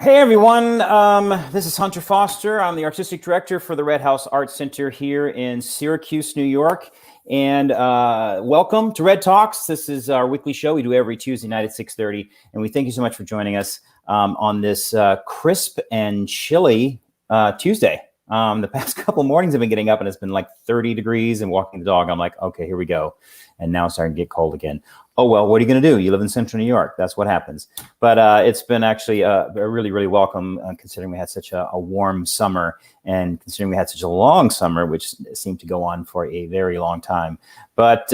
Hey everyone, this is Hunter Foster. I'm the artistic director for the RedHouse Art Center here in Syracuse, New York. And welcome to REDTalks. This is our weekly show we do every Tuesday night at 6:30. And we thank you so much for joining us on this crisp and chilly Tuesday. The past couple mornings I've been getting up and it's been like 30 degrees and walking the dog. I'm like, okay, here we go. And now it's starting to get cold again. Oh, well, what are you going to do? You live in central New York. That's what happens. But it's been actually a really, really welcome considering we had such a warm summer and considering we had such a long summer, which seemed to go on for a very long time. But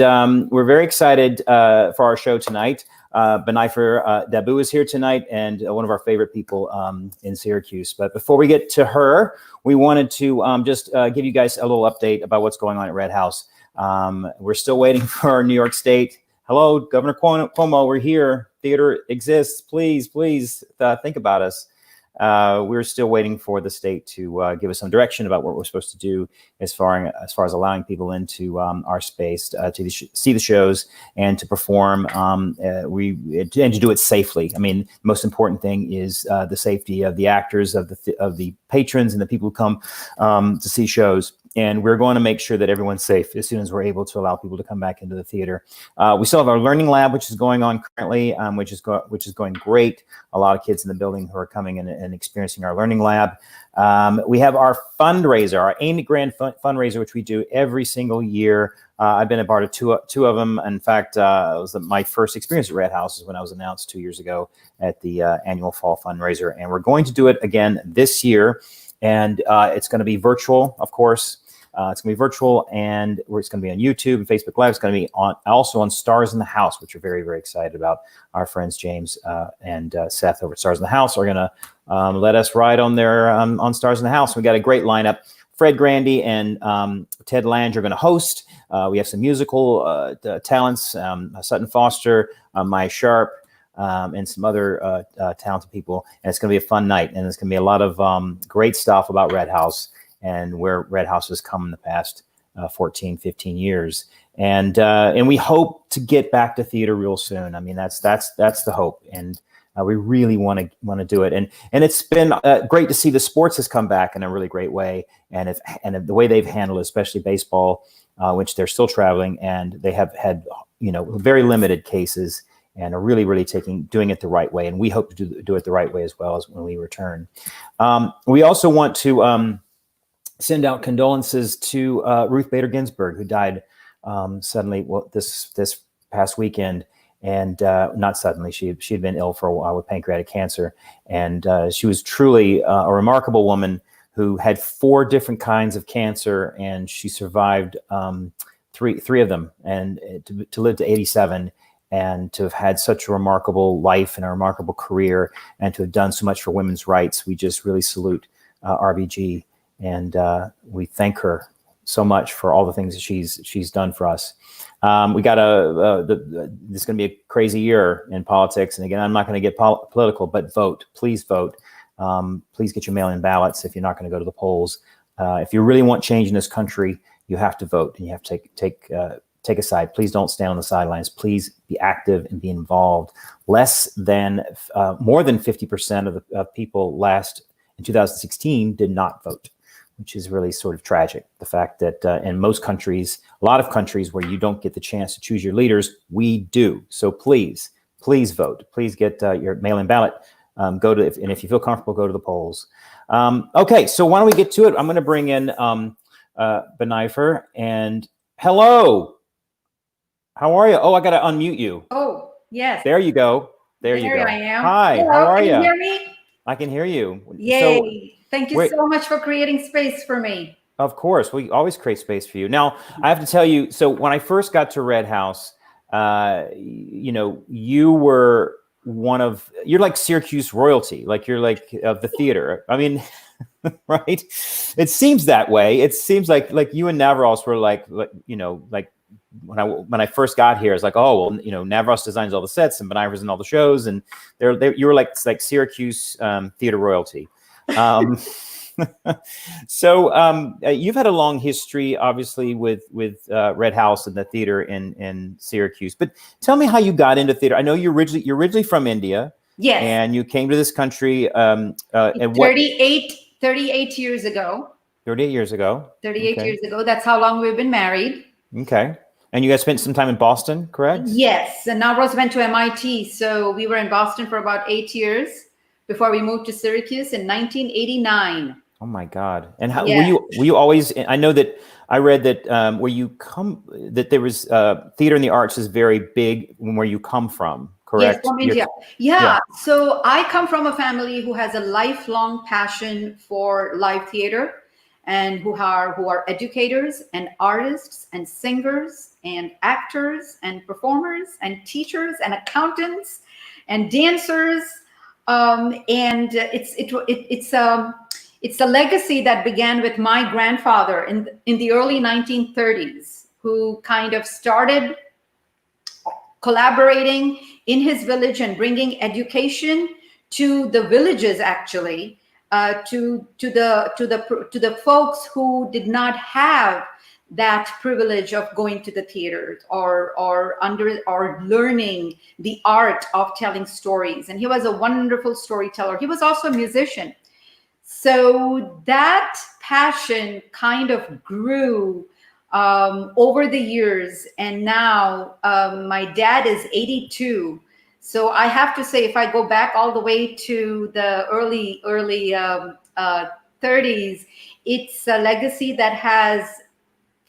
we're very excited for our show tonight. Binaifer Dabu is here tonight and one of our favorite people in Syracuse. But before we get to her, we wanted to just give you guys a little update about what's going on at RedHouse. We're still waiting for New York State. Hello, Governor Cuomo, we're here. Theater exists. Please think about us. We're still waiting for the state to give us some direction about what we're supposed to do as far as allowing people into our space to see the shows and to perform and to do it safely. I mean, the most important thing is the safety of the actors, of the patrons, and the people who come to see shows. And we're going to make sure that everyone's safe as soon as we're able to allow people to come back into the theater. We still have our learning lab, which is going on currently, which is going great. A lot of kids in the building who are coming in and experiencing our learning lab. We have our fundraiser, our Aim at Grand fundraiser, which we do every single year. I've been a part of two of them. In fact, it was my first experience at RedHouse is when I was announced 2 years ago at the annual fall fundraiser. And we're going to do it again this year. And it's going to be virtual, of course. It's going to be virtual, and it's going to be on YouTube and Facebook Live. It's going to be also on Stars in the House, which we're very, very excited about. Our friends James and Seth over at Stars in the House are going to let us ride on their on Stars in the House. We got a great lineup. Fred Grandy and Ted Lange are going to host. We have some musical talents, Sutton Foster, Maya Sharp, and some other talented people. And it's going to be a fun night, and it's going to be a lot of great stuff about RedHouse and where RedHouse has come in the past 14, 15 years. And we hope to get back to theater real soon. I mean, that's the hope. And we really want to do it. And it's been great to see the sports has come back in a really great way. And the way they've handled it, especially baseball, which they're still traveling, and they have had, very limited cases and are really, really doing it the right way. And we hope to do it the right way as well as when we return. We also want to send out condolences to Ruth Bader Ginsburg, who died suddenly this past weekend. And not suddenly, she had been ill for a while with pancreatic cancer. And she was truly a remarkable woman who had 4 different kinds of cancer, and she survived three of them, and to live to 87 and to have had such a remarkable life and a remarkable career and to have done so much for women's rights. We just really salute RBG. And we thank her so much for all the things that she's done for us. We got this is going to be a crazy year in politics. And again, I'm not going to get political, but vote. Please vote. Please get your mail-in ballots if you're not going to go to the polls. If you really want change in this country, you have to vote, and you have to take a side. Please don't stand on the sidelines. Please be active and be involved. More than 50% of people in 2016 did not vote, which is really sort of tragic. The fact that in most countries, a lot of countries where you don't get the chance to choose your leaders, we do. So please vote. Please get your mail-in ballot. And if you feel comfortable, go to the polls. Okay, so why don't we get to it? I'm going to bring in Binaifer. And hello. How are you? Oh, I got to unmute you. Oh, yes. There you go. There you go. I am. Hi, Hello, how are you? Can you hear me? I can hear you. Yay. Thank you so much for creating space for me. Of course. We always create space for you. Now, I have to tell you, so when I first got to RedHouse, you were you're like Syracuse royalty, like you're like of the theater. I mean, right? It seems that way. It seems like you and Navros were like when I first got here, it's like, oh, well, Navros designs all the sets and Binaifer's in all the shows. And you were like Syracuse theater royalty. So you've had a long history, obviously, with RedHouse and the theater in Syracuse. But tell me how you got into theater. I know you're originally from India. Yes. And you came to this country and 38 years ago. 38 years ago. 38 years ago. That's how long we've been married. Okay. And you guys spent some time in Boston, correct? Yes. And Navros went to MIT. So we were in Boston for about 8 years before we moved to Syracuse in 1989. Oh my God. And how were you always, I know that I read that that there was theater in the arts is very big where you come from, correct? Yes, from India. Yeah. So I come from a family who has a lifelong passion for live theater and who are educators and artists and singers and actors and performers and teachers and accountants and dancers. And it's a legacy that began with my grandfather in the early 1930s, who kind of started collaborating in his village and bringing education to the villages, actually, to the folks who did not have that privilege of going to the theaters or learning the art of telling stories. And he was a wonderful storyteller. He was also a musician. So that passion kind of grew over the years. And now my dad is 82. So I have to say, if I go back all the way to the early 30s, it's a legacy that has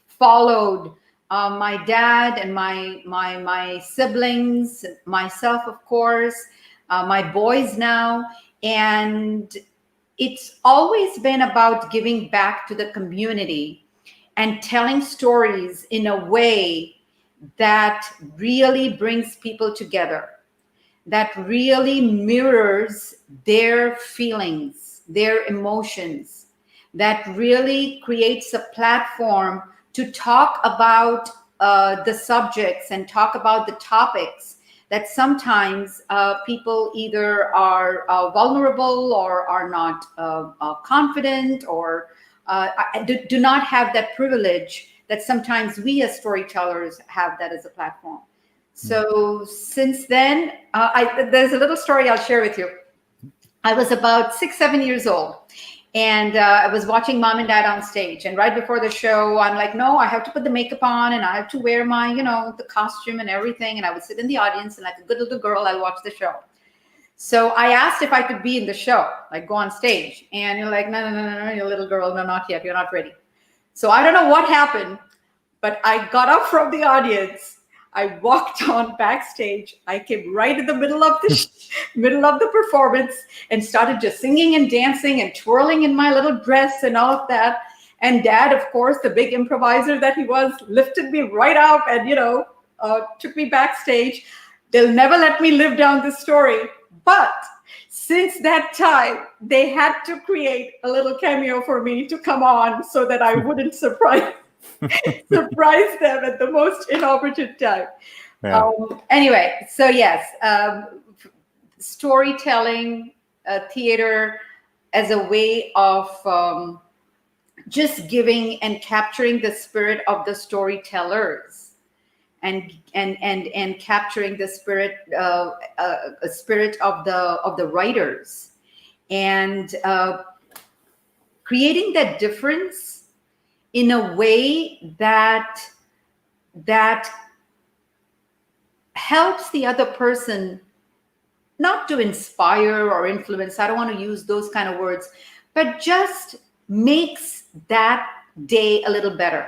followed my dad and my siblings, myself, of course, my boys now. And it's always been about giving back to the community and telling stories in a way that really brings people together, that really mirrors their feelings, their emotions, that really creates a platform to talk about the subjects and talk about the topics that sometimes people either are vulnerable or are not confident or do not have that privilege that sometimes we as storytellers have that as a platform. So since then, there's a little story I'll share with you. I was about 6-7 years old. And I was watching Mom and Dad on stage. And right before the show, I'm like, no, I have to put the makeup on and I have to wear my, the costume and everything. And I would sit in the audience and like a good little girl, I'll watch the show. So I asked if I could be in the show, like go on stage. And you're like, no, you're a little girl. No, not yet. You're not ready. So I don't know what happened, but I got up from the audience. I walked on backstage. I came right in the middle of the performance and started just singing and dancing and twirling in my little dress and all of that. And Dad, of course, the big improviser that he was, lifted me right up and, took me backstage. They'll never let me live down this story. But since that time, they had to create a little cameo for me to come on so that I wouldn't surprise them at the most inopportune time. Yeah. Anyway, so yes, storytelling, theater as a way of just giving and capturing the spirit of the storytellers and capturing the spirit of the writers and creating that difference in a way that helps the other person, not to inspire or influence, I don't want to use those kind of words, but just makes that day a little better,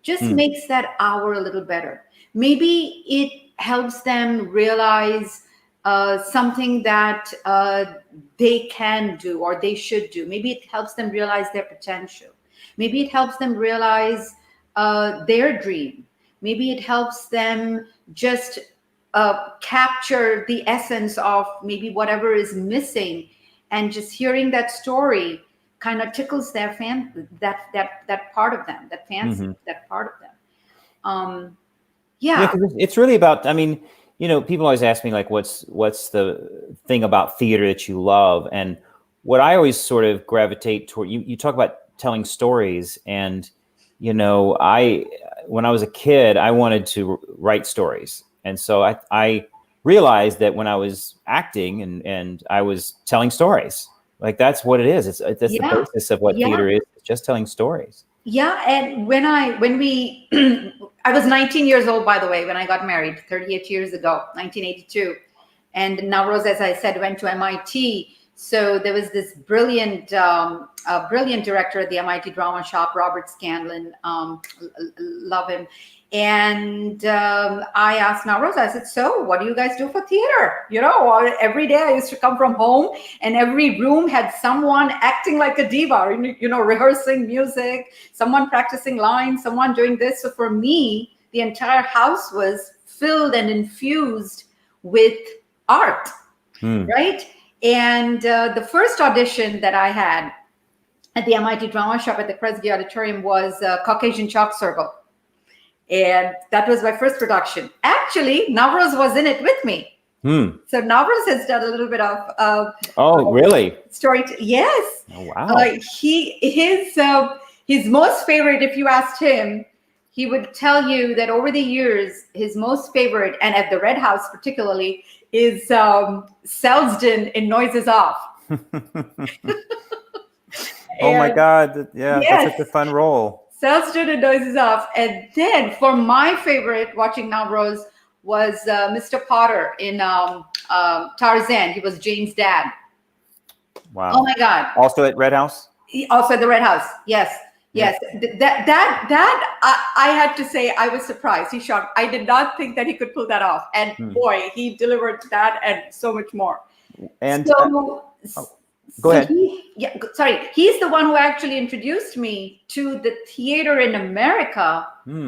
just makes that hour a little better. Maybe it helps them realize something that they can do or they should do. Maybe it helps them realize their potential. Maybe it helps them realize their dream. Maybe it helps them just capture the essence of maybe whatever is missing, and just hearing that story kind of tickles their that part of them, that fancy, that part of them. Yeah, it's really about. I mean, people always ask me like, what's the thing about theater that you love? And what I always sort of gravitate toward. You talk about telling stories, and when I was a kid, I wanted to write stories, and so I realized that when I was acting and I was telling stories, like that's what it is. That's the basis of what theater is. It's just telling stories. Yeah. And when we, I was 19 years old, by the way, when I got married 38 years ago, 1982. And Navroz, as I said, went to MIT. So there was this brilliant director at the MIT Drama Shop, Robert Scanlon. Love him. And I asked Navroz, I said, so what do you guys do for theater? You know, every day I used to come from home and every room had someone acting like a diva, you know, rehearsing music, someone practicing lines, someone doing this. So for me, the entire house was filled and infused with art, right? And the first audition that I had at the MIT Drama Shop at the Kresge Auditorium was Caucasian Chalk Circle. And that was my first production. Actually, Navroz was in it with me. So Navroz has done a little bit of really? Story. Yes. Oh, wow. His most favorite, if you asked him, he would tell you that over the years, his most favorite, and at the RedHouse particularly, is Selsden in Noises Off. Oh my God. Yeah, that's such a fun role. Selsden and Noises Off. And then for my favorite, watching Navroz, was Mr. Potter in Tarzan. He was Jane's dad. Wow. Oh my God. Also at RedHouse? Also at the RedHouse. Yes. Yes. That I had to say, I was surprised. He shocked. I did not think that he could pull that off. And boy, he delivered that and so much more. And so, go ahead. He's the one who actually introduced me to the theater in America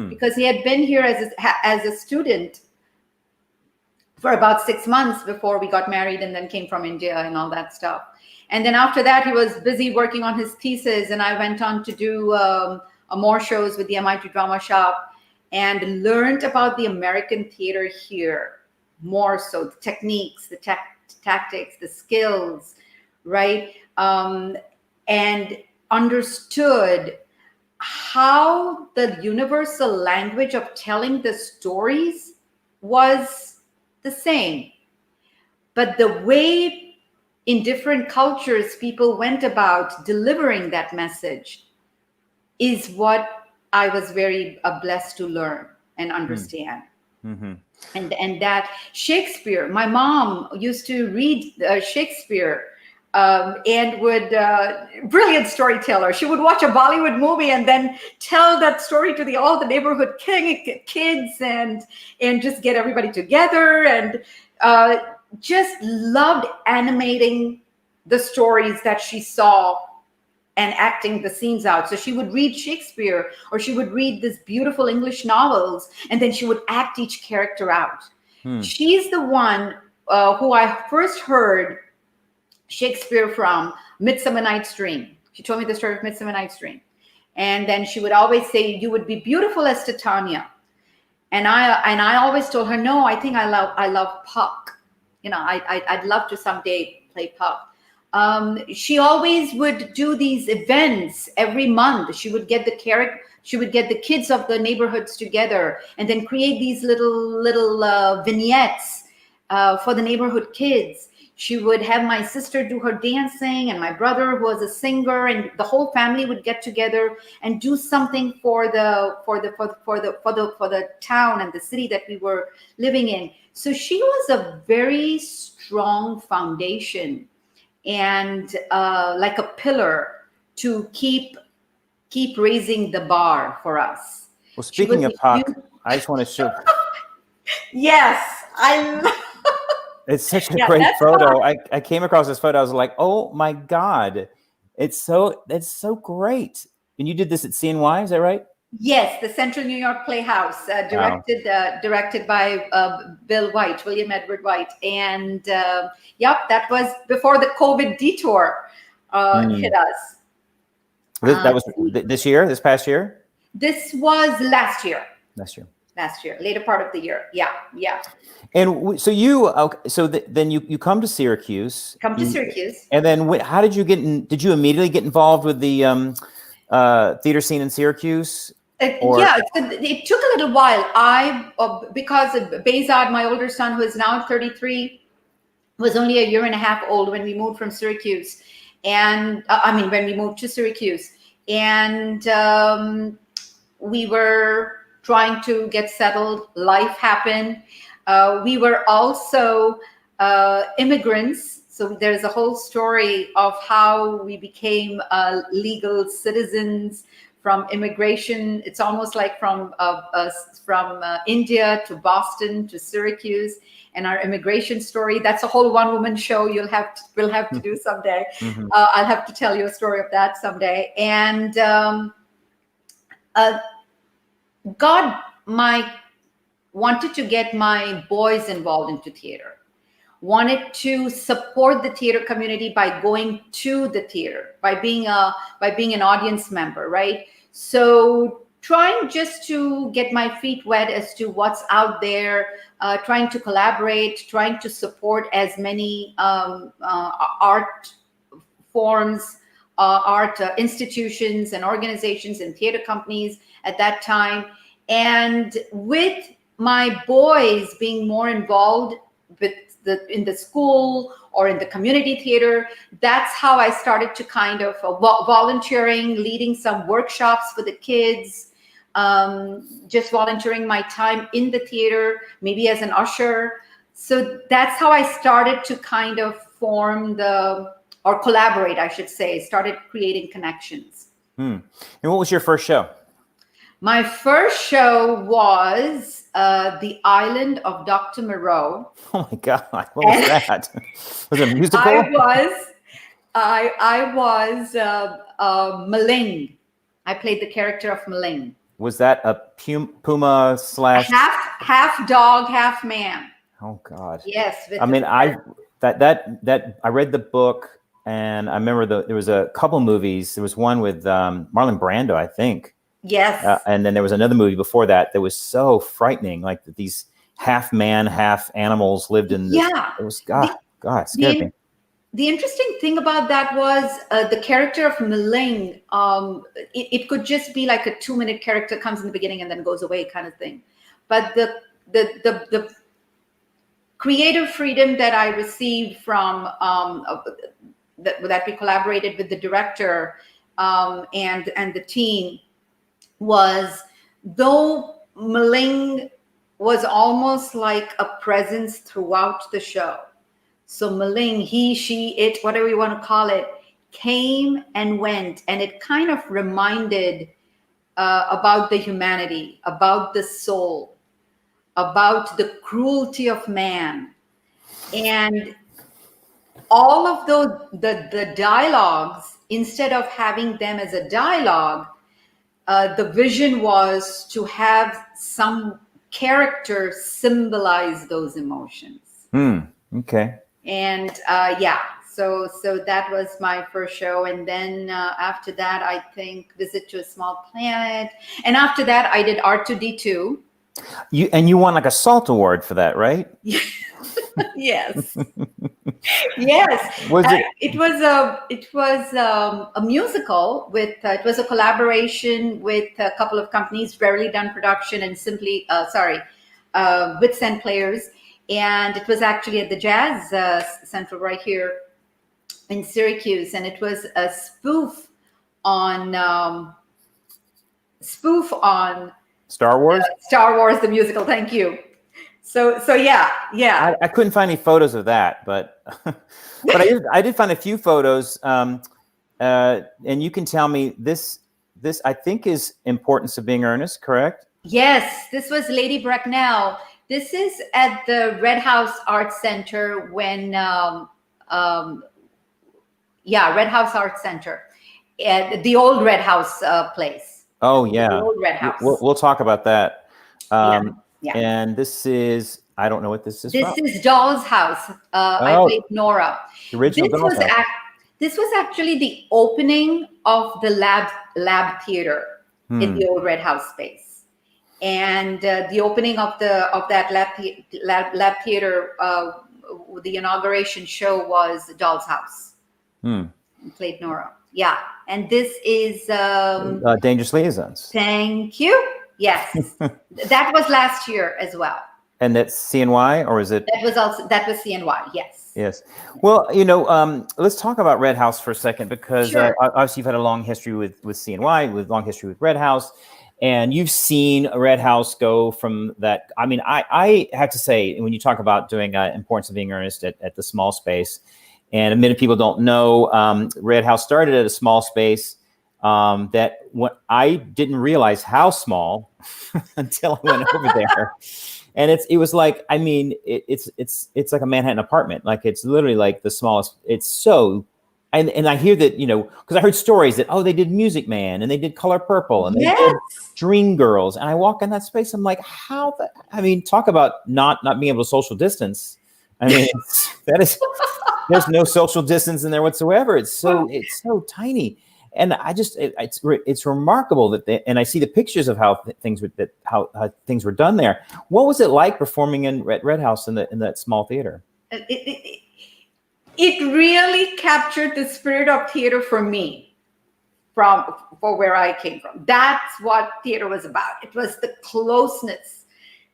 because he had been here as a student for about 6 months before we got married and then came from India and all that stuff. And then after that, he was busy working on his thesis, and I went on to do more shows with the MIT Drama Shop and learned about the American theater here more so, the techniques, the tactics, the skills, right? And understood how the universal language of telling the stories was the same. But the way in different cultures people went about delivering that message is what I was very blessed to learn and understand. And that Shakespeare, my mom used to read Shakespeare and would, brilliant storyteller. She would watch a Bollywood movie and then tell that story to all the neighborhood kids and just get everybody together, and just loved animating the stories that she saw and acting the scenes out. So she would read Shakespeare, or she would read these beautiful English novels, and then she would act each character out. She's the one who I first heard Shakespeare from, Midsummer Night's Dream. She told me the story of Midsummer Night's Dream. And then she would always say, you would be beautiful as Titania. And I always told her, no, I think I love Puck. You know, I'd love to someday play Puck. She always would do these events every month. She would get the kids of the neighborhoods together and then create these little vignettes for the neighborhood kids. She would have my sister do her dancing, and my brother, who was a singer, and the whole family would get together and do something for the town and the city that we were living in. So she was a very strong foundation and like a pillar to keep raising the bar for us. Well, speaking of Puck, I just want to show. Yes, it's such a great photo. I came across this photo. I was like, oh my God, it's so great. And you did this at CNY, is that right? Yes, the Central New York Playhouse, directed by William Edward White. And that was before the COVID detour hit us. That was this past year? This was last year. Last year, later part of the year. Yeah. And so then you come to Syracuse. And then how did you get in? Did you immediately get involved with the theater scene in Syracuse? Yeah, it took a little while. Because Bezad, my older son, who is now 33, was only a year and a half old when we moved from Syracuse. And when we moved to Syracuse. And we were trying to get settled. Life happened. We were also immigrants. So there's a whole story of how we became legal citizens from immigration. It's almost like from India to Boston to Syracuse, and our immigration story. That's a whole one-woman show we'll have to do someday. Mm-hmm. I'll have to tell you a story of that someday. And God wanted to get my boys involved into theater. Wanted to support the theater community by going to the theater, by being an audience member, right? So trying just to get my feet wet as to what's out there, trying to collaborate, trying to support as many art forms, art institutions and organizations and theater companies at that time. And with my boys being more involved in the school or in the community theater, that's how I started to kind of volunteering, leading some workshops for the kids, just volunteering my time in the theater, maybe as an usher. So that's how I started to kind of collaborate, I should say, started creating connections. And what was your first show? My first show was The Island of Dr. Moreau. Oh my God, what was that? Was it a musical? I was Maling. I played the character of Maling. Was that a puma slash half dog, half man? Oh God. Yes. I mean, I read the book, and I remember there was a couple movies. There was one with Marlon Brando, I think. Yes. And then there was another movie before that was so frightening, like these half man, half animals lived in this. Yeah. It was God, scared me. The interesting thing about that was the character of Maling. It could just be like a 2-minute character, comes in the beginning and then goes away kind of thing. But the creative freedom that I received from that we collaborated with the director and the team was, though Maling was almost like a presence throughout the show. So Maling, he, she, it, whatever you want to call it, came and went, and it kind of reminded about the humanity, about the soul, about the cruelty of man. And all of the dialogues, instead of having them as a dialogue, the vision was to have some character symbolize those emotions. Okay. And so that was my first show. And then after that, I think Visit to a Small Planet. And after that, I did R2D2. You won like a SALT award for that, right? Yes. Yes. Was it? It was a musical with. It was a collaboration with a couple of companies, Rarely Done Production and Wits and Players, and it was actually at the Jazz Central right here in Syracuse, and it was a spoof on Star Wars. Star Wars the musical. Thank you. So yeah. I couldn't find any photos of that, but I did find a few photos, and you can tell me this I think is Importance of Being Earnest, correct? Yes, this was Lady Bracknell. This is at the RedHouse Art Center when RedHouse Art Center, the old RedHouse place. Oh yeah, the old RedHouse. We'll talk about that. Yeah. And this is, I don't know what this is. This is Doll's House. I played Nora. The original Doll's House. This was actually the opening of the lab theater in the old RedHouse space, and the opening of that lab theater. The inauguration show was Doll's House. I played Nora. Yeah. And this is, Dangerous Liaisons. thank you. Yes. That was last year as well. And that's CNY, or is it? That was CNY. Yes. Yes. Well, let's talk about RedHouse for a second, because Sure. obviously you've had a long history with CNY, with long history with RedHouse, and you've seen RedHouse go from that. I mean, I have to say, when you talk about doing importance of being earnest at the small space, and many people don't know, RedHouse started at a small space that I didn't realize how small until I went over there. And it was like, I mean, it's like a Manhattan apartment. Like, it's literally like the smallest. It's so, and I hear that, because I heard stories that, they did Music Man and they did Color Purple and they did Dream Girls. And I walk in that space, I'm like, talk about not being able to social distance. I mean, there's no social distance in there whatsoever. It's so tiny. And I just, it's remarkable and I see the pictures of how things were done there. What was it like performing in RedHouse in that small theater? It really captured the spirit of theater for me, for where I came from. That's what theater was about. It was the closeness.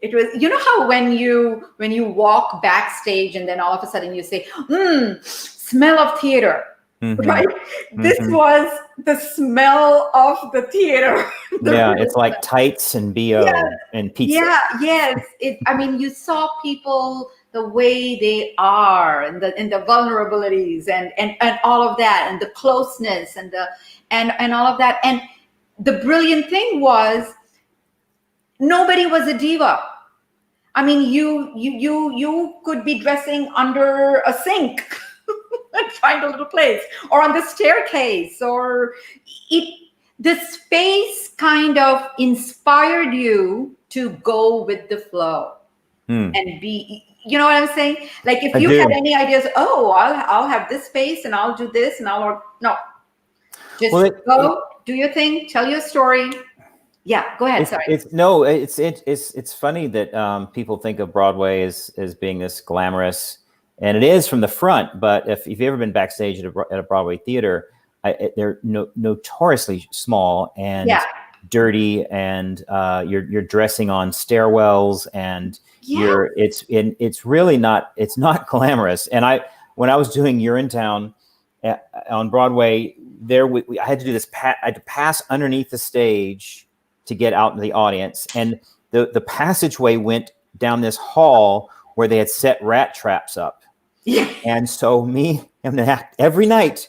It was, how when you walk backstage and then all of a sudden you say, smell of theater. Mm-hmm. Right. Mm-hmm. This was the smell of the theater. It's like tights and BO and pizza. Yeah. Yes. You saw people the way they are, and the vulnerabilities and all of that, and the closeness and all of that. And the brilliant thing was, nobody was a diva. I mean, you could be dressing under a sink and find a little place, or on the staircase, or the space kind of inspired you to go with the flow and be, you know what I'm saying? Like, if you had any ideas, I'll have this space and I'll do this and just go, do your thing, tell your story. Yeah, go ahead. Sorry. It's funny that people think of Broadway as being this glamorous. And it is from the front, but if you've ever been backstage at a Broadway theater, they're notoriously small and dirty, and you're dressing on stairwells, and it's really not glamorous. And when I was doing Urinetown on Broadway, I had to do this. I had to pass underneath the stage to get out in the audience, and the passageway went down this hall where they had set rat traps up. Yeah. And so every night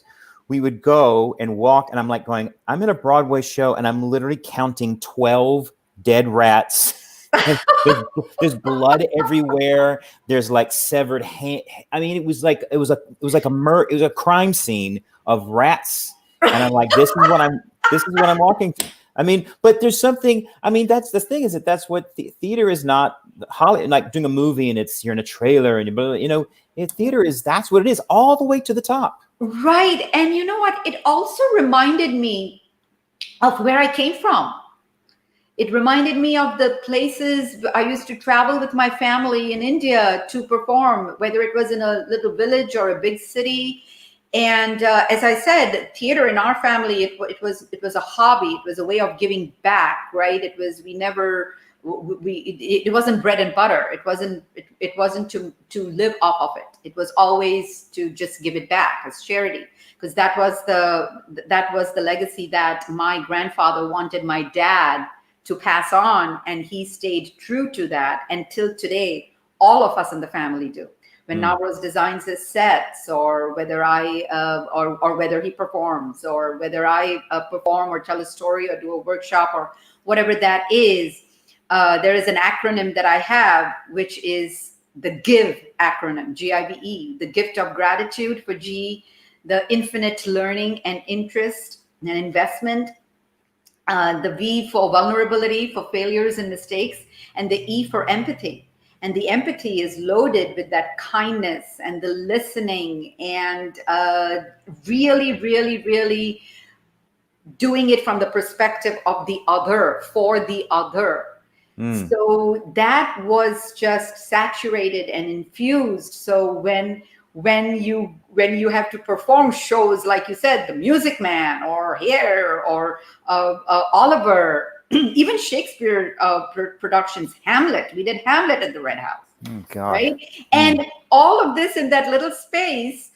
we would go and walk, and I'm like going, I'm in a Broadway show and I'm literally counting 12 dead rats. There's blood everywhere. There's like severed hand. I mean, it was like a crime scene of rats. And I'm like, this is what I'm walking through. I mean, but there's something, that's the thing, is that's what theater is not. Like doing a movie and you're in a trailer and theater that's what it is, all the way to the top. Right. And you know what? It also reminded me of where I came from. It reminded me of the places I used to travel with my family in India to perform, whether it was in a little village or a big city. And as I said, theater in our family, it was a hobby. It was a way of giving back, right? It wasn't bread and butter. It wasn't to live off of it. It was always to just give it back as charity, because that was the legacy that my grandfather wanted my dad to pass on, and he stayed true to that until today. All of us in the family do. When Navroz designs his sets, or whether or whether he performs, or whether I perform or tell a story or do a workshop or whatever that is, there is an acronym that I have, which is the GIVE acronym, GIVE, the gift of gratitude for G, the infinite learning and interest and investment, the V for vulnerability, for failures and mistakes, and the E for empathy. And the empathy is loaded with that kindness and the listening, and really, really, really doing it from the perspective of the other, for the other. So that was just saturated and infused. So when when you have to perform shows, like you said, The Music Man or Hair or Oliver, even Shakespeare productions, Hamlet. We did Hamlet at the Red House. Oh, God. Right? And all of this in that little space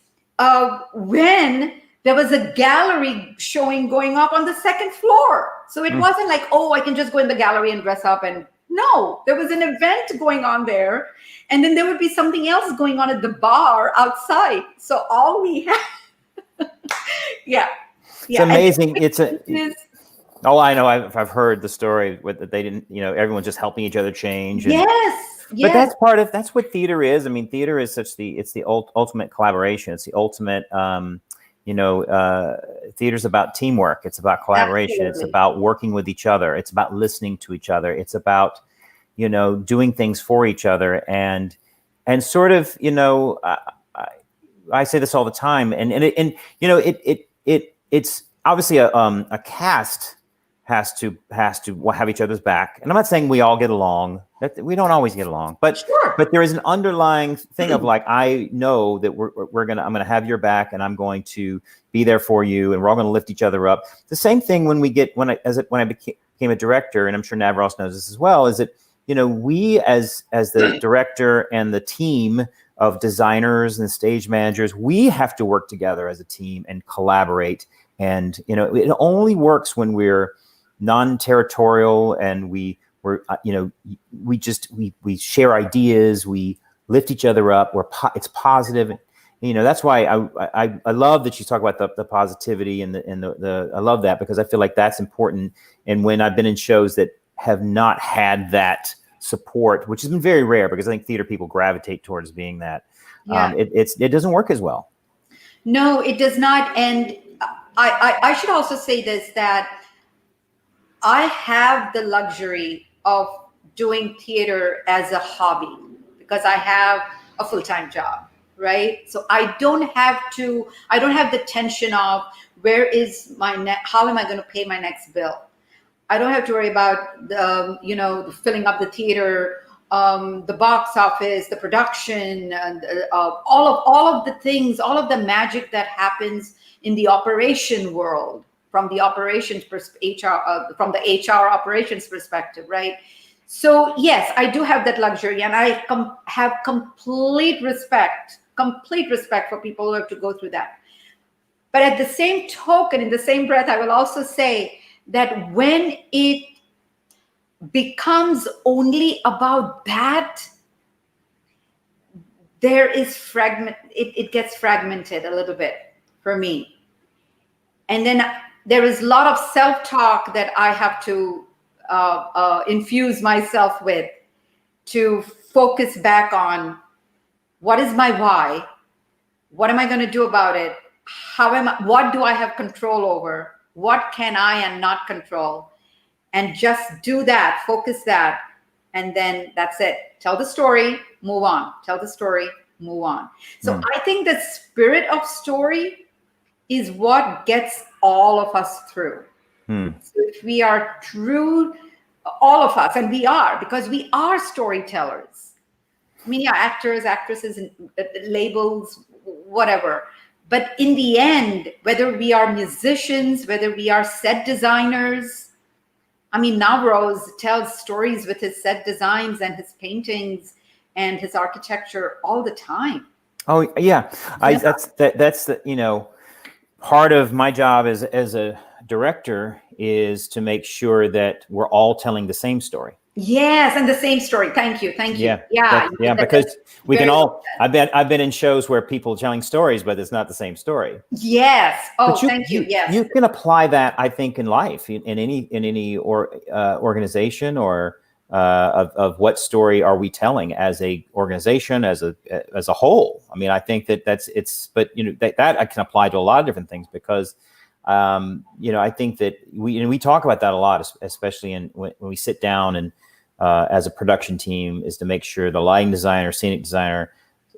when there was a gallery showing going up on the second floor. So it wasn't like, oh, I can just go in the gallery and dress up. And no, there was an event going on there. And then there would be something else going on at the bar outside. So all we had, yeah. It's amazing. Oh, I know. I've heard the story that they didn't, everyone's just helping each other change. Yes. But that's what theater is. I mean, theater is it's the ultimate collaboration. It's the ultimate, theater's about teamwork. It's about collaboration. Absolutely. It's about working with each other. It's about listening to each other. It's about, doing things for each other and sort of, I say this all the time and it's obviously a cast has to have each other's back. And I'm not saying we all get along. We don't always get along, but sure. But there is an underlying thing of like, I know that I'm gonna have your back and I'm going to be there for you and we're all gonna lift each other up. The same thing when I became a director, and I'm sure Navros knows this as well, is that we as the director and the team of designers and stage managers, we have to work together as a team and collaborate. And it only works when we're non-territorial and we share ideas, we lift each other up, it's positive. That's why I love that you talk about the positivity and the I love that, because I feel like that's important. And when I've been in shows that have not had that support, which has been very rare, because I think theater people gravitate towards being that, it doesn't work as well. No, it does not. And I should also say this, that I have the luxury of doing theater as a hobby because I have a full-time job, right? So I don't have the tension of how am I going to pay my next bill? I don't have to worry about the filling up the theater, the box office, the production, and all of the things, all of the magic that happens in the operation world, from the operations from the HR operations perspective, right? So yes, I do have that luxury, and I have complete respect for people who have to go through that. But at the same token, in the same breath, I will also say that when it becomes only about that, it gets fragmented a little bit for me. And then there is a lot of self-talk that I have to infuse myself with to focus back on what is my why, what am I going to do about it, what do I have control over, what can I and not control, and just do that, focus that, and then that's it. Tell the story, move on. Tell the story, move on. So I think the spirit of story is what gets all of us through. So if we are true, all of us, and we are, because we are storytellers. I mean, actors, actresses, labels, whatever. But in the end, whether we are musicians, whether we are set designers, I mean, Navros tells stories with his set designs and his paintings and his architecture all the time. Oh yeah, that's the part of my job as a director is to make sure that we're all telling the same story. Yes, and the same story. Thank you. Yeah, because we can all. I've been in shows where people are telling stories, but it's not the same story. Yes. Oh, thank you. Yes. You can apply that, I think, in life, in any organization or of what story are we telling as a organization, as a whole. I mean, I think but that I can apply to a lot of different things because. I think that we talk about that a lot, especially when we sit down and as a production team, is to make sure the lighting designer, scenic designer,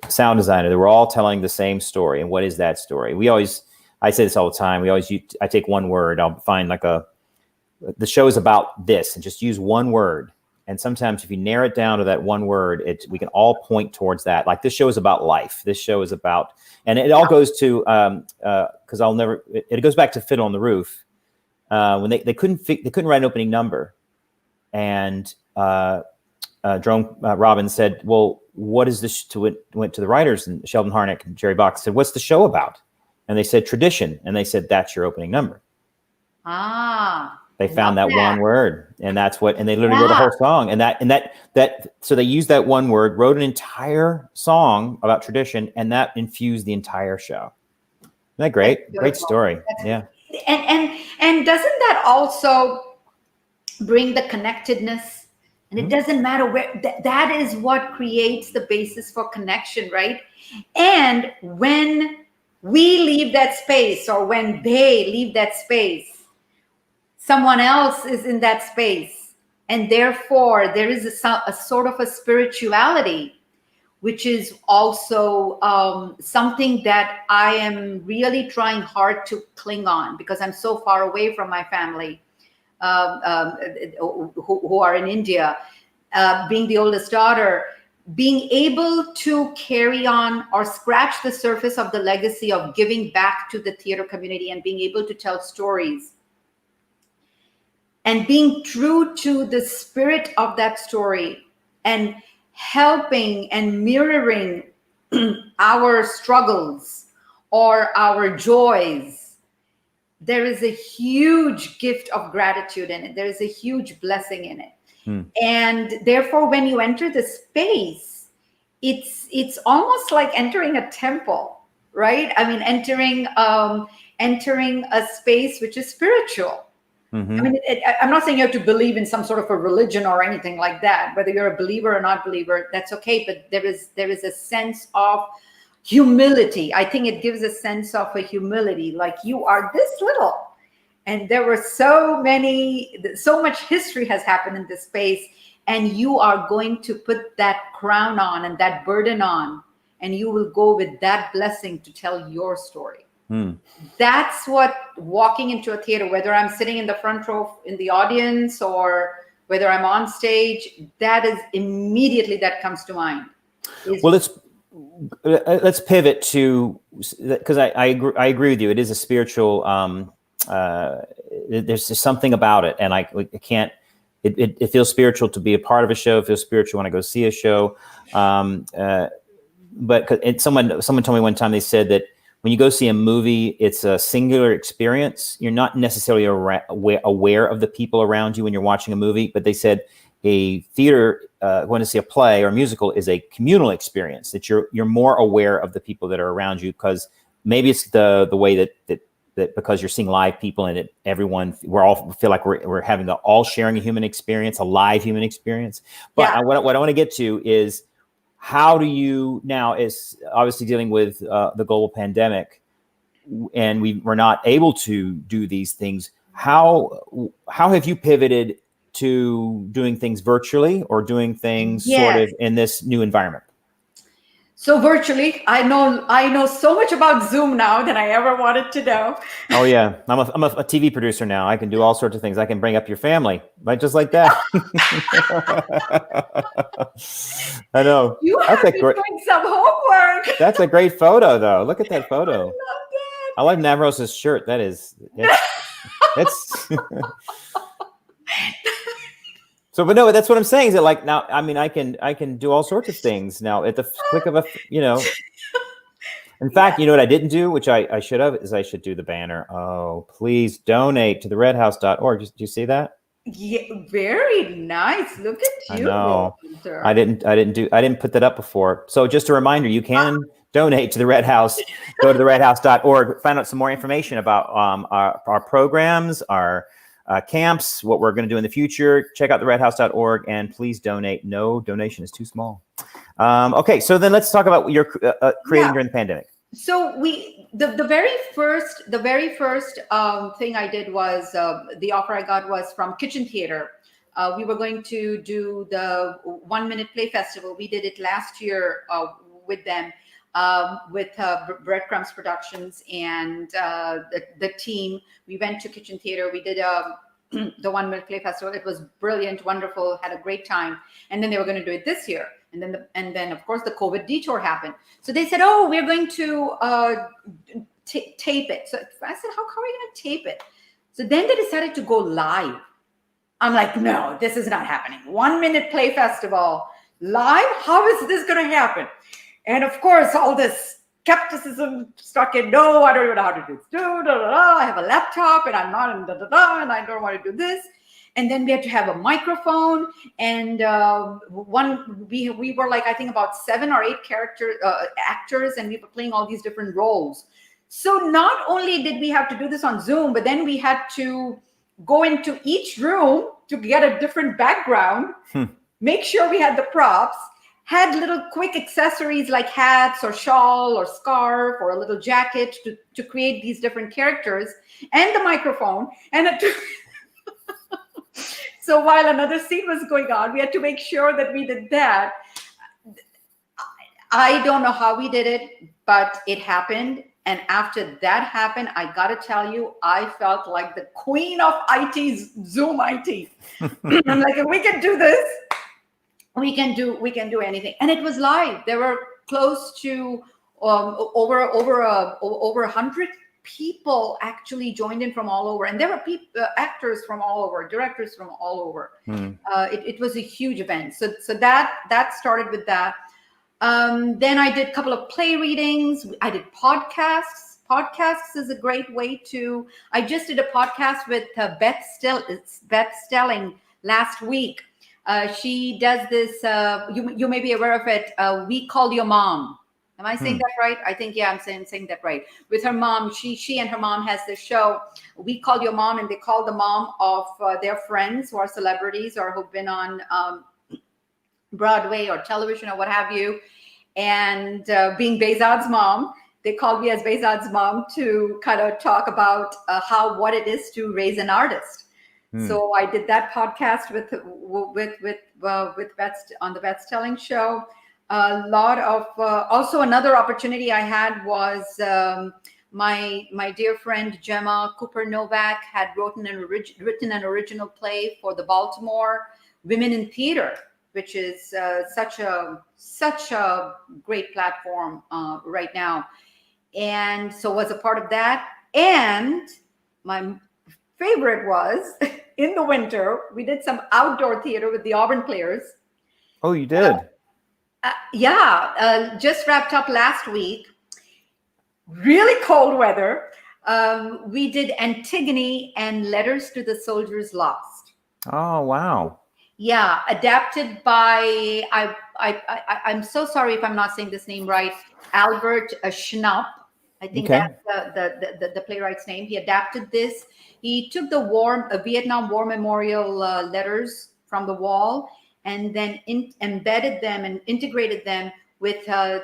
sound designer, that we're all telling the same story. And what is that story? I say this all the time. I take one word. I'll find the show is about this and just use one word And sometimes if you narrow it down to that one word, we can all point towards that. Like this show is about life. This show is about, and it all goes to, because it goes back to Fiddle on the Roof. When they couldn't write an opening number. And Jerome Robbins said, well, what is this? Went to the writers, and Sheldon Harnick and Jerry Box said, what's the show about? And they said, tradition. And they said, that's your opening number. They found that one word, and that's what, and they literally wrote a whole song, so they used that one word, wrote an entire song about tradition, and that infused the entire show. Isn't that great? Great story. Yeah. And doesn't that also bring the connectedness? And it doesn't matter where, that is what creates the basis for connection, right? And when we leave that space, or when they leave that space, someone else is in that space. And therefore, there is a sort of a spirituality, which is also something that I am really trying hard to cling on, because I'm so far away from my family who are in India. Being the oldest daughter, being able to carry on or scratch the surface of the legacy of giving back to the theater community and being able to tell stories and being true to the spirit of that story and helping and mirroring our struggles or our joys, there is a huge gift of gratitude in it. There is a huge blessing in it. And therefore, when you enter the space, it's almost like entering a temple, right? I mean, entering a space which is spiritual. I mean, I'm not saying you have to believe in some sort of a religion or anything like that. Whether you're a believer or not believer, that's okay. But there is a sense of humility. I think it gives a sense of a humility, like you are this little. And there were so much history has happened in this space, and you are going to put that crown on and that burden on, and you will go with that blessing to tell your story. That's what walking into a theater, whether I'm sitting in the front row in the audience or whether I'm on stage, that is immediately that comes to mind. Well, let's pivot to, because I agree with you. It is a spiritual. There's just something about it, and I can't. It feels spiritual to be a part of a show. It feels spiritual when I go see a show. But someone told me one time, they said that when you go see a movie, it's a singular experience. You're not necessarily aware of the people around you when you're watching a movie, but they said a theater, going to see a play or a musical, is a communal experience, that you're more aware of the people that are around you, because maybe it's the way that because you're seeing live people and we're all feel like we're having all sharing a human experience, a live human experience. But what I want to get to is, how do you now, is obviously dealing with the global pandemic, and we're not able to do these things. How have you pivoted to doing things virtually or doing things sort of in this new environment? So virtually, I know so much about Zoom now than I ever wanted to know. Oh yeah, I'm a TV producer now. I can do all sorts of things. I can bring up your family, right, just like that. I know. You have been doing some homework. That's a great photo, though. Look at that photo. I love that. I like Navros's shirt. It's So, but no, that's what I'm saying. Is that, like, now, I mean, I can do all sorts of things now at the click of a, In fact, you know what I didn't do, which I should have, is I should do the banner. Oh, please donate to the RedHouse.org. Did you see that? Yeah, very nice. Look at you. I know. I didn't put that up before. So just a reminder, you can donate to the Red House. Go to the RedHouse.org. Find out some more information about our programs, our camps, what we're going to do in the future. Check out the RedHouse.org, and please donate. No donation is too small. Okay, so then let's talk about what you're creating during the pandemic. So the very first thing I did was, the offer I got was from Kitchen Theater. We were going to do the 1 Minute Play Festival. We did it last year with them, with Breadcrumbs Productions and the team. We went to Kitchen Theater. We did the 1 Minute Play Festival. It was brilliant, wonderful, had a great time. And then they were going to do it this year. And then of course the COVID detour happened. So they said, oh, we're going to tape it. So I said, how are we going to tape it? So then they decided to go live. I'm like, no, this is not happening. 1 Minute Play Festival live? How is this going to happen? And of course, all this skepticism stuck in, no, I don't even know how to do this. I have a laptop and I'm not in and I don't want to do this. And then we had to have a microphone. And we were like, I think about 7 or 8 actors, and we were playing all these different roles. So not only did we have to do this on Zoom, but then we had to go into each room to get a different background, make sure we had the props, had little quick accessories like hats or shawl or scarf or a little jacket to create these different characters, and the microphone. And so while another scene was going on, we had to make sure that we did that. I don't know how we did it, but it happened. And after that happened, I got to tell you, I felt like the queen of IT, Zoom IT. I'm like, if we can do this, we can do anything. And it was live. There were close to over 100 people actually joined in from all over. And there were actors from all over, directors from all over. It was a huge event. So that started with that. Then I did a couple of play readings. I did podcasts. Podcasts is a great way to. I just did a podcast with Beth Stelling last week. She does this. You may be aware of it. We Call Your Mom. Am I saying that right? I think, yeah, I'm saying that right. With her mom, she and her mom has this show, We Call Your Mom, and they call the mom of their friends who are celebrities or who've been on Broadway or television or what have you. And being Behzad's mom, they called me as Behzad's mom to kind of talk about what it is to raise an artist. So I did that podcast with Beth on the Beth Stelling show. A lot of also another opportunity I had was my dear friend Gemma Cooper Novak had written an original play for the Baltimore Women in Theater, which is such a great platform right now. And so was a part of that. And my favorite was in the winter, we did some outdoor theater with the Auburn Players. Oh, you did? Just wrapped up last week. Really cold weather. We did Antigone and Letters to the Soldiers Lost. Oh, wow. Yeah, adapted by, I'm so sorry if I'm not saying this name right, Albert Schnapp. I think that's the playwright's name. He adapted this. He took the Vietnam War memorial letters from the wall and then embedded them and integrated them with the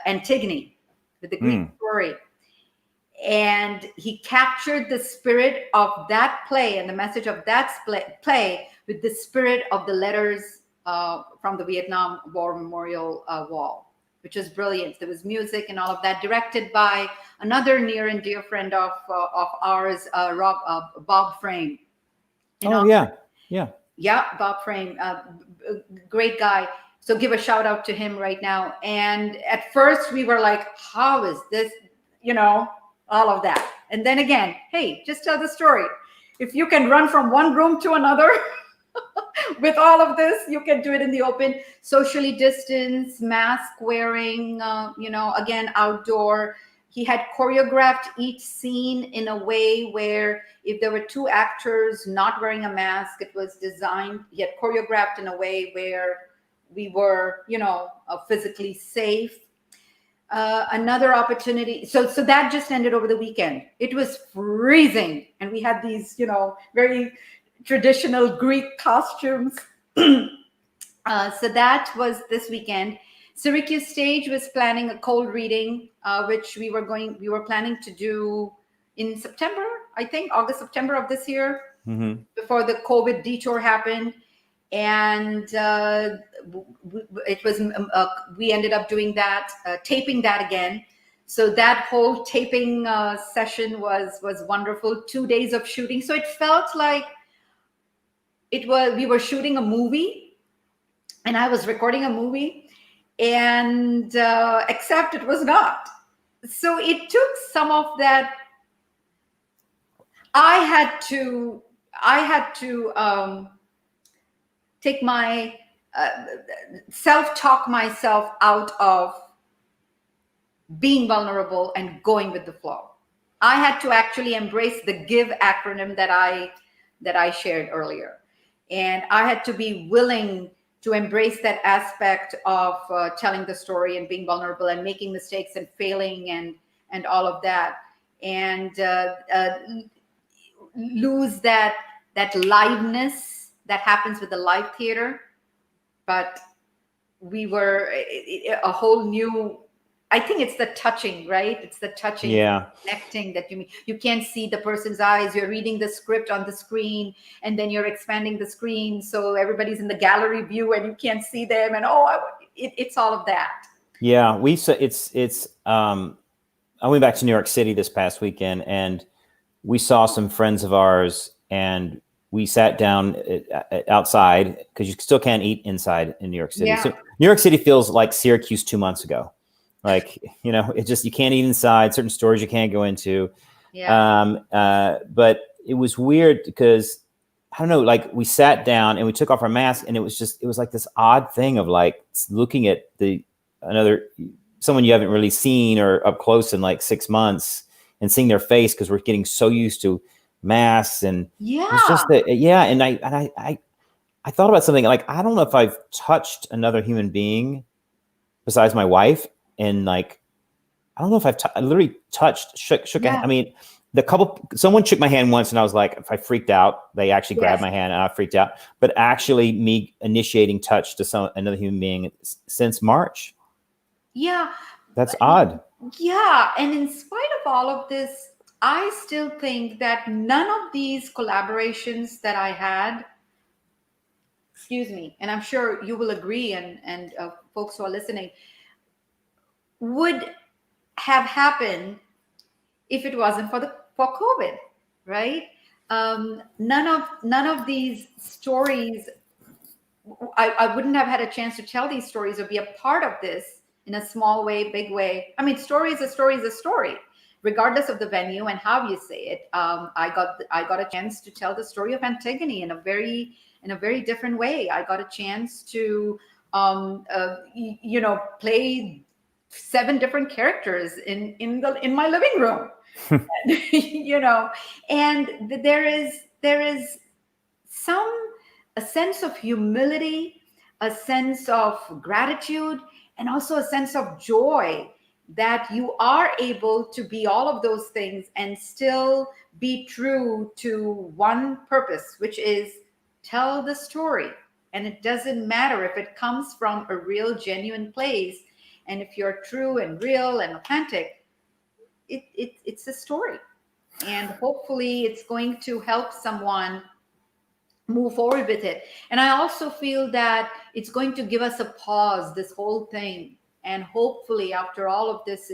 Antigone, with the Greek story. And he captured the spirit of that play and the message of that play with the spirit of the letters from the Vietnam War memorial wall, which is brilliant. There was music and all of that, directed by another near and dear friend of ours, Bob Frame. Bob Frame, great guy. So give a shout out to him right now. And at first we were like, how is this, all of that. And then again, hey, just tell the story. If you can run from one room to another with all of this, you can do it in the open, socially distanced, mask wearing, again, outdoor. He had choreographed each scene in a way where if there were 2 actors not wearing a mask, it was designed, he had choreographed in a way where we were, physically safe. Another opportunity. So that just ended over the weekend. It was freezing. And we had these, very traditional Greek costumes. So that was this weekend. Syracuse Stage was planning a cold reading, which we were planning to do in September, I think, August, September of this year, before the COVID detour happened. And it was we ended up doing that, taping that again. So that whole taping session was wonderful. 2 days of shooting. So it felt like we were shooting a movie, and I was recording a movie, and except it was not. So it took some of that. I had to take my self-talk myself out of being vulnerable and going with the flow. I had to actually embrace the GIVE acronym that I shared earlier, and I had to be willing to embrace that aspect of telling the story and being vulnerable and making mistakes and failing and all of that, and lose that liveness that happens with the live theater. But we were a whole new, I think it's the touching, right? It's the touching, Yeah. connecting, that you can't see the person's eyes. You're reading the script on the screen, and then you're expanding the screen so everybody's in the gallery view and you can't see them. And it's all of that. Yeah, I went back to New York City this past weekend, and we saw some friends of ours, and we sat down outside because you still can't eat inside in New York City. Yeah. So New York City feels like Syracuse 2 months ago. Like, it just, you can't eat inside, certain stores you can't go into. Yeah. But it was weird because, I don't know, like we sat down and we took off our mask, and it was like this odd thing of like looking at someone you haven't really seen or up close in like 6 months, and seeing their face because we're getting so used to masks. And it's just that, yeah. And I thought about something like, I don't know if I've touched another human being besides my wife. And like, I don't know if I literally touched, shook. Yeah. I mean, someone shook my hand once, and I was like, if I freaked out, they actually grabbed my hand and I freaked out. But actually me initiating touch to another human being since March. Yeah. That's odd. Yeah. And in spite of all of this, I still think that none of these collaborations that I had, excuse me, and I'm sure you will agree, and folks who are listening, would have happened if it wasn't for COVID, right? None of these stories, I wouldn't have had a chance to tell these stories or be a part of this in a small way, big way. I mean, story is a story, regardless of the venue and how you say it. I got a chance to tell the story of Antigone in a very different way. I got a chance to play 7 different characters in my living room. And there is a sense of humility, a sense of gratitude, and also a sense of joy that you are able to be all of those things and still be true to one purpose, which is tell the story. And it doesn't matter if it comes from a real, genuine place. And if you're true and real and authentic, it's a story. And hopefully it's going to help someone move forward with it. And I also feel that it's going to give us a pause, this whole thing. And hopefully after all of this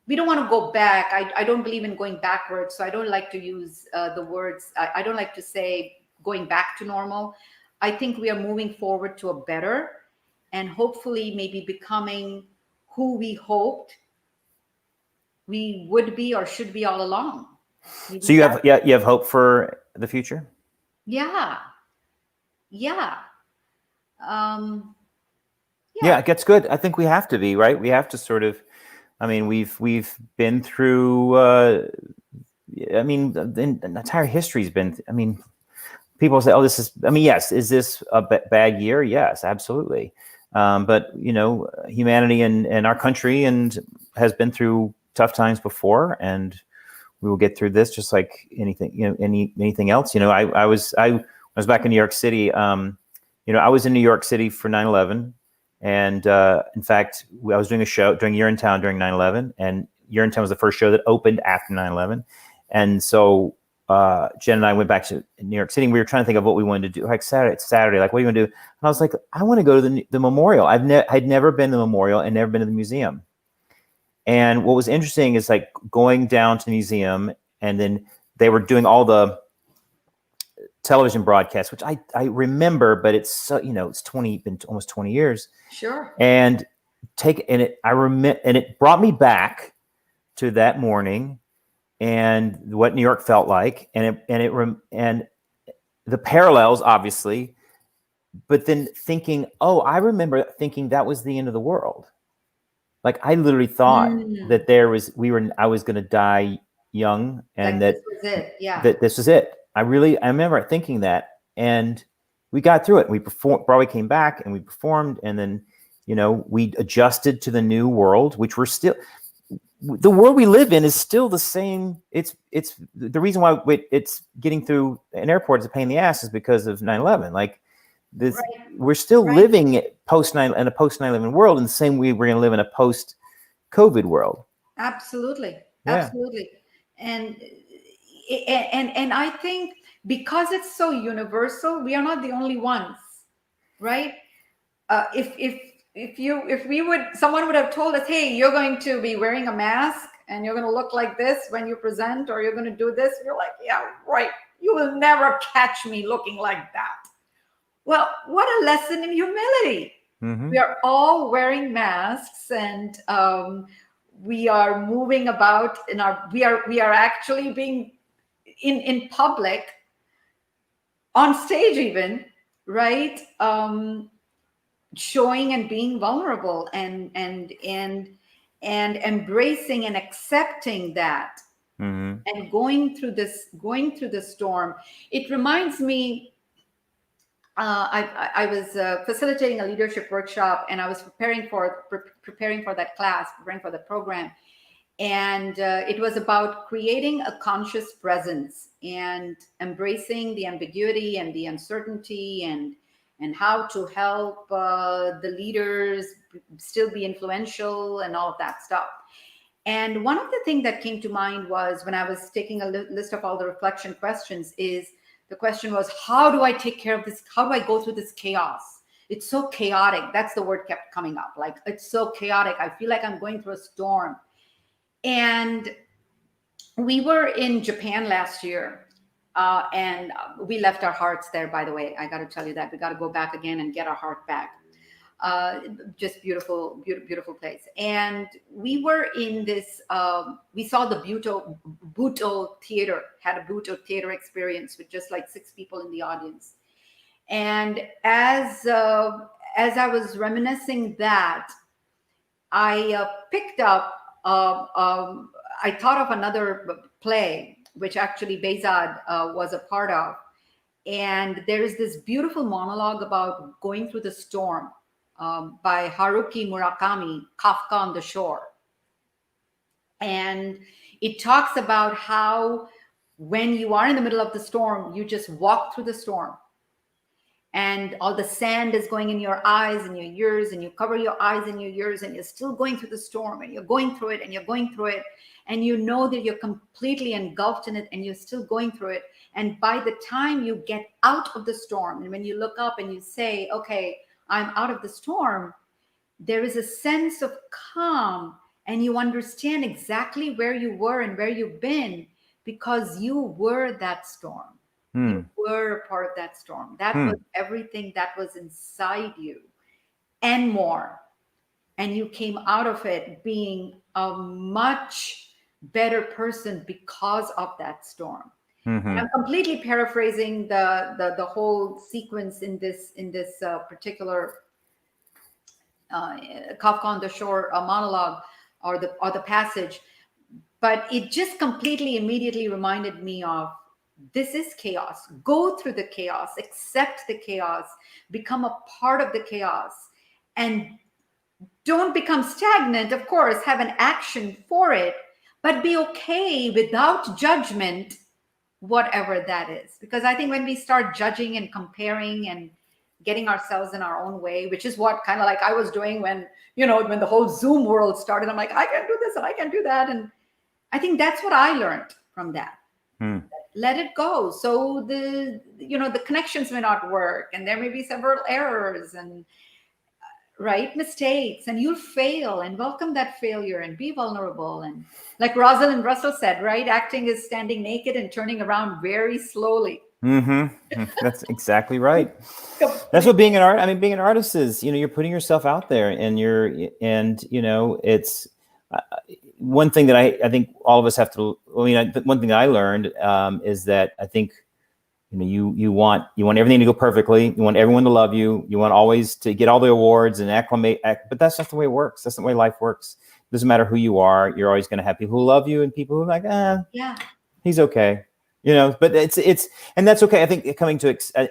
we don't want to go back. I don't believe in going backwards. So I don't like to use the words. I don't like to say going back to normal. I think we are moving forward to a better, and hopefully maybe becoming who we hoped we would be or should be all along. So you have hope for the future? Yeah. Yeah, it gets good. I think we have to be, right? We have to sort of, I mean, we've been through, the entire history's been, I mean, people say, yes, is this a bad year? Yes, absolutely. But, humanity and our country has been through tough times before, and we will get through this just like anything, anything else. I was back in New York City. I was in New York City for 9/11. And in fact, I was doing a show during Year in Town during 9/11, and Year in Town was the first show that opened after 9/11. And so Jen and I went back to New York City, and we were trying to think of what we wanted to do. Like Saturday, like, what do you want to do? And I was like, I want to go to the memorial. I'd never been to the memorial and never been to the museum. And what was interesting is like going down to the museum, and then they were doing all the television broadcast, which I remember, but it's so, it's been almost 20 years. Sure. And it brought me back to that morning and what New York felt like, and the parallels, obviously, but then thinking, I remember thinking that was the end of the world. Like I literally thought that I was going to die young, and like this was it. Yeah. that this was it. I remember thinking that, and we got through it. We performed. Broadway came back, and we performed, and then we adjusted to the new world, which the world we live in is still the same. It's the reason why it's getting through an airport is a pain in the ass is because of 9/11. Like this, Right. we're still living in a post 9/11 world in the same way we're going to live in a post COVID world. Absolutely. Yeah. Absolutely. And I think because it's so universal, we are not the only ones, right? Someone would have told us, hey, you're going to be wearing a mask and you're going to look like this when you present, or you're going to do this. We're like, yeah, right. You will never catch me looking like that. Well, what a lesson in humility. Mm-hmm. We are all wearing masks, and we are moving about we are actually being in public, on stage even, right? Showing and being vulnerable and embracing and accepting that, and going through the storm. It reminds me, I was facilitating a leadership workshop, and I was preparing for that class, preparing for the program. And it was about creating a conscious presence and embracing the ambiguity and the uncertainty, and how to help the leaders still be influential and all of that stuff. And one of the things that came to mind was, when I was taking a list of all the reflection questions, is the question was, how do I take care of this? How do I go through this chaos? It's so chaotic. That's the word kept coming up. Like, it's so chaotic. I feel like I'm going through a storm. And we were in Japan last year, and we left our hearts there, by the way. I got to tell you that. We got to go back again and get our heart back. Just beautiful, beautiful place. And we were in this, we saw the Buto Theater, had a Buto Theater experience with just like 6 people in the audience. And as I was reminiscing that, I picked up, I thought of another play, which actually Behzad was a part of. And there is this beautiful monologue about going through the storm, by Haruki Murakami, Kafka on the Shore. And it talks about how when you are in the middle of the storm, you just walk through the storm. And all the sand is going in your eyes and your ears, and you cover your eyes and your ears, and you're still going through the storm, and you're going through it, and you're going through it. And you know that you're completely engulfed in it, and you're still going through it. And by the time you get out of the storm, and when you look up and you say, okay, I'm out of the storm, there is a sense of calm, and you understand exactly where you were and where you've been, because you were that storm. You were a part of that storm. That was everything that was inside you and more. And you came out of it being a much better person because of that storm. And I'm completely paraphrasing the whole sequence in this particular Kafka on the Shore monologue, or the passage, but it just completely immediately reminded me of, this is chaos. Go through the chaos, accept the chaos, become a part of the chaos, and don't become stagnant. Of course, have an action for it, but be okay without judgment, whatever that is. Because I think when we start judging and comparing and getting ourselves in our own way, which is what kind of like I was doing when the whole Zoom world started, I'm like, I can do this and I can do that. And I think that's what I learned from that. Let it go. So the connections may not work, and there may be several errors and mistakes, and you'll fail, and welcome that failure and be vulnerable. And like Rosalind Russell said, acting is standing naked and turning around very slowly. Mm-hmm. That's exactly right. That's what being an art. I mean, being an artist is, you're putting yourself out there, and it's one thing that I think all of us have to. One thing that I learned is that I think you want everything to go perfectly. You want everyone to love you. You want always to get all the awards and acclimate. But that's not the way it works. That's not the way life works. It doesn't matter who you are. You're always going to have people who love you and people who are like, Yeah. he's okay. But it's and that's okay. I think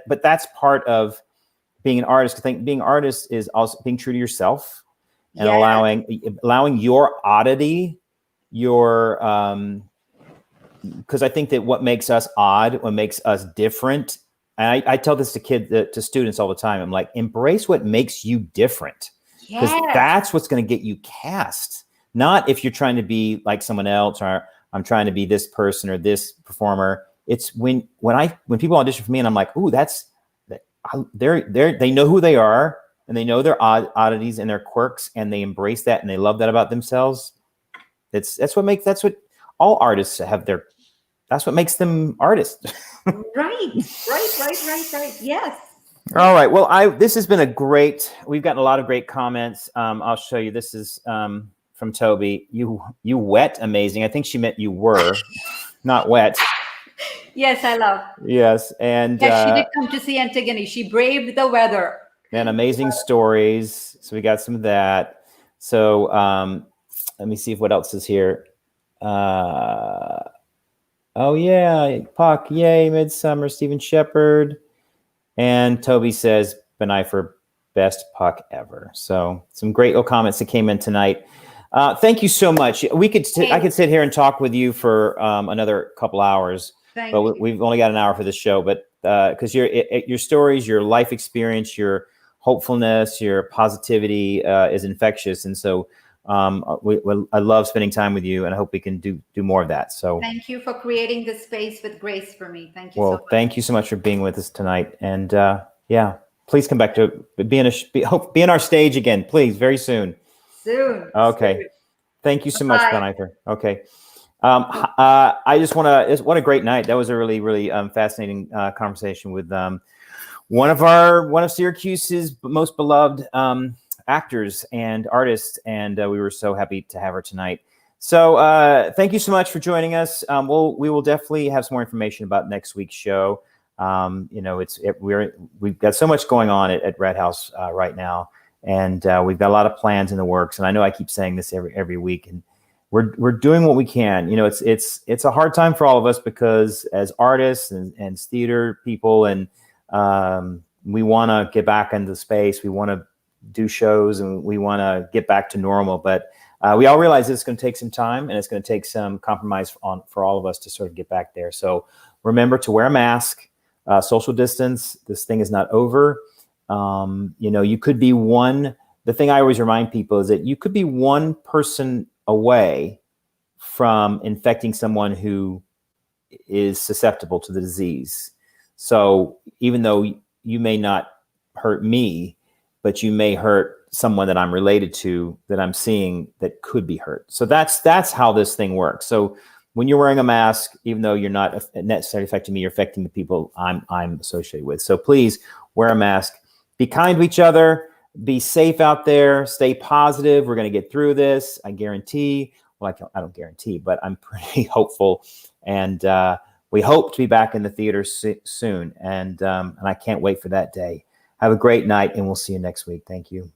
but that's part of being an artist. I think being an artist is also being true to yourself and allowing your oddity, because I think that what makes us odd, what makes us different, and I tell this to students all the time. I'm like, embrace what makes you different, because that's what's going to get you cast. Not if you're trying to be like someone else, or I'm trying to be this person or this performer. It's when people audition for me, and I'm like, ooh, they know who they are, and they know their oddities and their quirks, and they embrace that, and they love that about themselves. That's what all artists have that's what makes them artists. Right. Yes. All right. Well, this has been we've gotten a lot of great comments. I'll show you. This is from Toby. You wet amazing. I think she meant you were, not wet. Yes, I love. Yes. And yes, she did come to see Antigone. She braved the weather. And amazing stories. So we got some of that. So let me see what else is here. Oh yeah, Puck, yay, Midsummer, Stephen Shepard. And Toby says, Binaifer, best Puck ever. So some great little comments that came in tonight. Thank you so much. I could sit here and talk with you for another couple hours, but we've only got an hour for this show. But because your stories, your life experience, your hopefulness, your positivity is infectious, and so I love spending time with you, and I hope we can do more of that. So thank you for creating this space with grace for me. Thank you. Well, so much. Thank you so much for being with us tonight, and please come back to be in our stage again, please, very soon. Okay. Soon. Thank you so much, Binaifer. Okay. I just what a great night. That was a really, really fascinating conversation with one of Syracuse's most beloved actors and artists, and we were so happy to have her tonight. So thank you so much for joining us. We will definitely have some more information about next week's show. We've got so much going on at RedHouse right now, and we've got a lot of plans in the works. And I know I keep saying this every week, and we're doing what we can. It's a hard time for all of us, because as artists and theater people, and we want to get back into space. We want to do shows, and we want to get back to normal, but we all realize it's going to take some time, and it's going to take some compromise for all of us to sort of get back there. So remember to wear a mask, social distance. This thing is not over. You could be the thing I always remind people is that you could be one person away from infecting someone who is susceptible to the disease. So even though you may not hurt me, but you may hurt someone that I'm related to, that I'm seeing, that could be hurt. So that's how this thing works. So when you're wearing a mask, even though you're not necessarily affecting me, you're affecting the people I'm associated with. So please wear a mask. Be kind to each other. Be safe out there. Stay positive. We're going to get through this. I guarantee. Well, I don't guarantee, but I'm pretty hopeful. And we hope to be back in the theater soon. And I can't wait for that day. Have a great night, and we'll see you next week. Thank you.